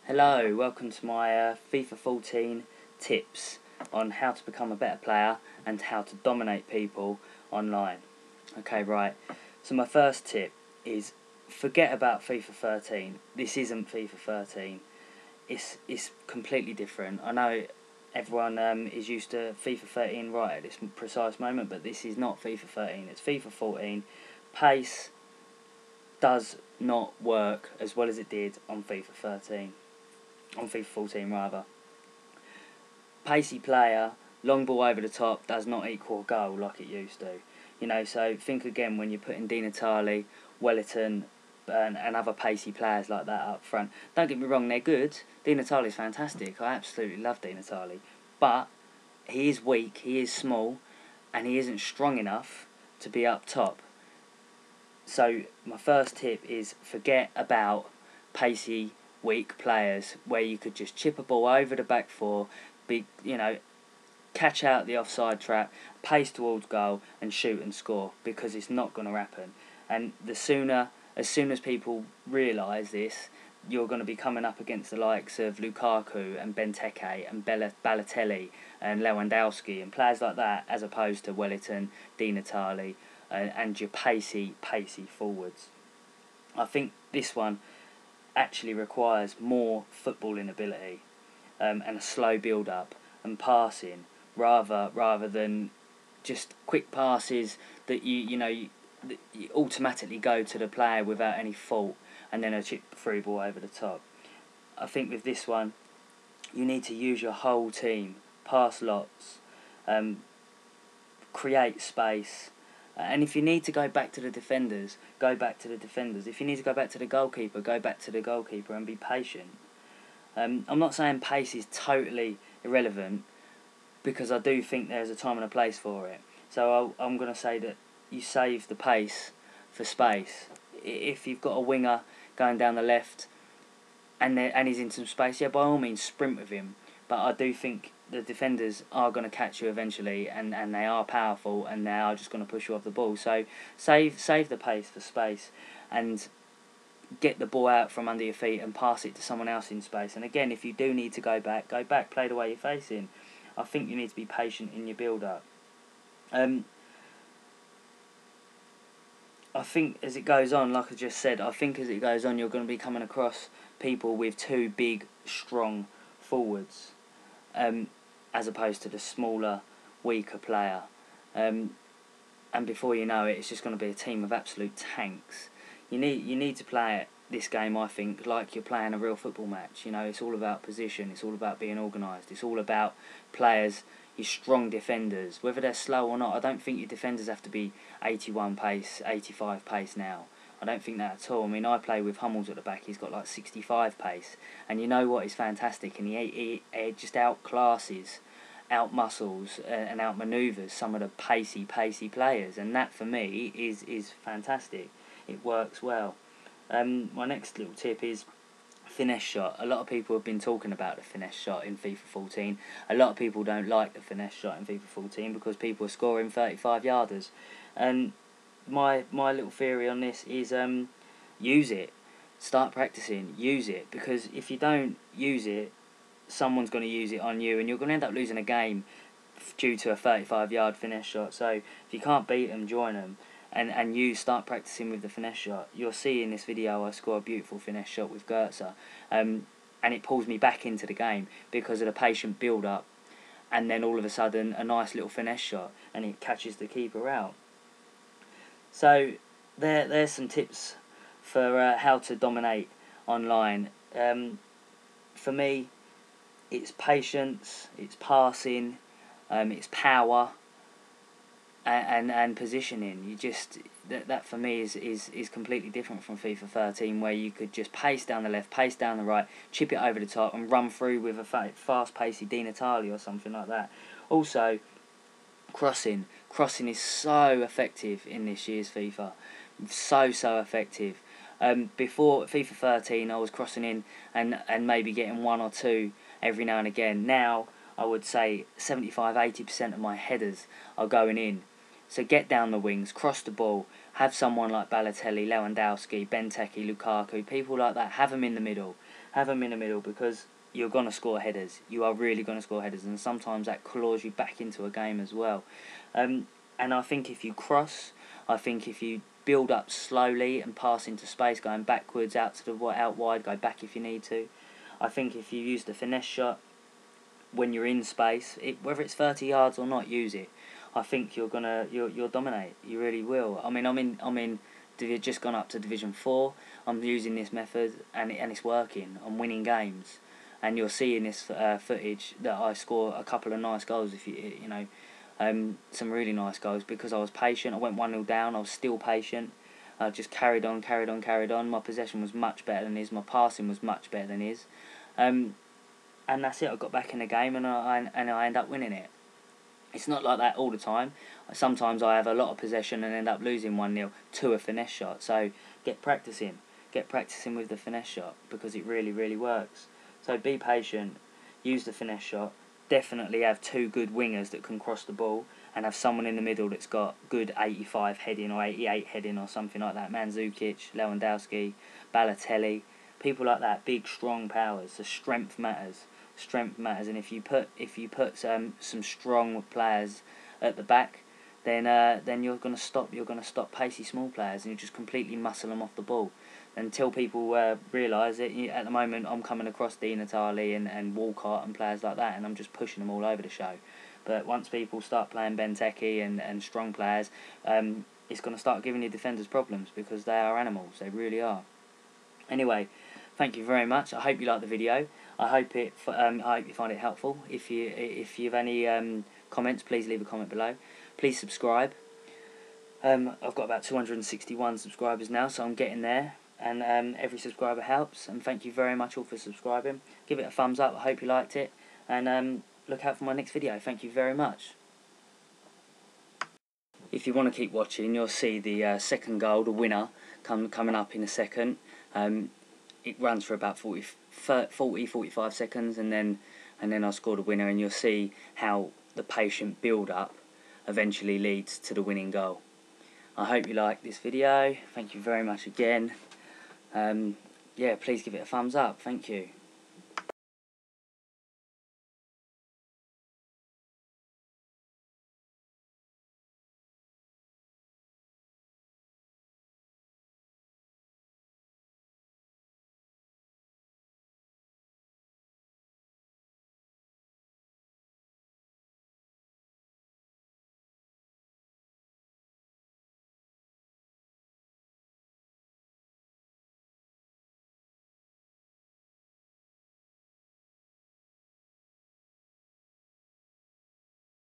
Hello, welcome to my FIFA 14 tips on how to become a better player and how to dominate people online. Okay, right. So my first tip is forget about FIFA 13. This isn't FIFA 13. It's completely different. I know everyone is used to FIFA 13 right at this precise moment, but this is not FIFA 13. It's FIFA 14. Pace does not work as well as it did on FIFA 13. On FIFA 14 rather. Pacey player, long ball over the top does not equal a goal like it used to. You know, so think again when you're putting Di Natale, Wellington and other pacey players like that up front. Don't get me wrong, they're good. Di Natale's fantastic. I absolutely love Di Natale. But he is weak, he is small, and he isn't strong enough to be up top. So my first tip is forget about pacey, weak players where you could just chip a ball over the back four, catch out the offside trap, pace towards goal and shoot and score, because it's not going to happen. And as soon as people realise this, you're going to be coming up against the likes of Lukaku and Benteke and Balotelli and Lewandowski and players like that, as opposed to Wellington, Di Natale and your pacey forwards. I think this one actually requires more footballing ability and a slow build-up and passing rather than just quick passes that you automatically go to the player without any fault and then a chip through ball over the top. I think with this one you need to use your whole team, pass lots, create space. And if you need to go back to the defenders, go back to the defenders. If you need to go back to the goalkeeper, go back to the goalkeeper and be patient. I'm not saying pace is totally irrelevant, because I do think there's a time and a place for it. So I'm going to say that you save the pace for space. If you've got a winger going down the left and he's in some space, yeah, by all means sprint with him. But I do think the defenders are going to catch you eventually, and they are powerful, and they are just going to push you off the ball. So save the pace for space, and get the ball out from under your feet and pass it to someone else in space. And again, if you do need to go back, play the way you're facing. I think you need to be patient in your build-up. I think as it goes on, like I just said, you're going to be coming across people with two big, strong forwards, as opposed to the smaller, weaker player. And before you know it, it's just going to be a team of absolute tanks. You need to play this game, I think, like you're playing a real football match. You know, it's all about position. It's all about being organised. It's all about players, your strong defenders, whether they're slow or not. I don't think your defenders have to be 81 pace, 85 pace now. I don't think that at all. I mean, I play with Hummels at the back. He's got like 65 pace, and you know what? He's fantastic, and he just outclasses, outmuscles, and outmanoeuvres some of the pacey players, and that for me is fantastic. It works well. My next little tip is finesse shot. A lot of people have been talking about the finesse shot in FIFA 14. A lot of people don't like the finesse shot in FIFA 14 because people are scoring 35-yarders. And my little theory on this is use it. Start practicing. Use it. Because if you don't use it, someone's going to use it on you, and you're going to end up losing a game due to a 35-yard finesse shot. So if you can't beat them, join them. And you start practicing with the finesse shot. You'll see in this video I score a beautiful finesse shot with Goetze, and it pulls me back into the game because of the patient build-up, and then all of a sudden a nice little finesse shot and it catches the keeper out. So there's some tips for how to dominate online. For me, it's patience, it's passing, it's power, and positioning. You just that for me is completely different from FIFA 13, where you could just pace down the left, pace down the right, chip it over the top and run through with a fast pacey Di Natale or something like that. Also, crossing is so effective in this year's FIFA, so effective. Before FIFA 13 I was crossing in and maybe getting one or two every now and again. Now I would say 75-80% of my headers are going in. So get down the wings, cross the ball, have someone like Balotelli, Lewandowski, Benteke, Lukaku, people like that, have them in the middle. have them in the middle, because you're going to score headers. You are really going to score headers, and sometimes that claws you back into a game as well. And I think if you cross, I think if you build up slowly and pass into space, going backwards, out wide, go back if you need to. I think if you use the finesse shot when you're in space, whether it's 30 yards or not, use it. I think you'll dominate. You really will. I mean, just gone up to Division 4. I'm using this method, and it's working. I'm winning games, and you're seeing this footage that I score a couple of nice goals. If you know, some really nice goals, because I was patient. I went 1-0 down. I was still patient. I just carried on. My possession was much better than his. My passing was much better than his, and that's it. I got back in the game, and I end up winning it. It's not like that all the time. Sometimes I have a lot of possession and end up losing 1-0 to a finesse shot. So get practicing with the finesse shot, because it really, really works. So be patient, use the finesse shot. Definitely have two good wingers that can cross the ball, and have someone in the middle that's got good 85 heading or 88 heading or something like that. Mandzukic, Lewandowski, Balotelli, people like that, big, strong powers. The strength matters. And if you put some strong players at the back, then you're gonna stop pacey small players, and you just completely muscle them off the ball. Until people realise it, at the moment I'm coming across Di Natale and Walcott and players like that, and I'm just pushing them all over the show. But once people start playing Benteke and strong players, it's going to start giving your defenders problems, because they are animals. They really are. Anyway, thank you very much. I hope you liked the video. I hope you find it helpful. If you have any comments, please leave a comment below. Please subscribe. I've got about 261 subscribers now, so I'm getting there. And every subscriber helps. And thank you very much all for subscribing. Give it a thumbs up. I hope you liked it. And look out for my next video. Thank you very much. If you want to keep watching, you'll see the second goal, the winner, coming up in a second. It runs for about 40-45 seconds, and then I score the winner, and you'll see how the patient build-up eventually leads to the winning goal. I hope you liked this video. Thank you very much again. Yeah, please give it a thumbs up. Thank you.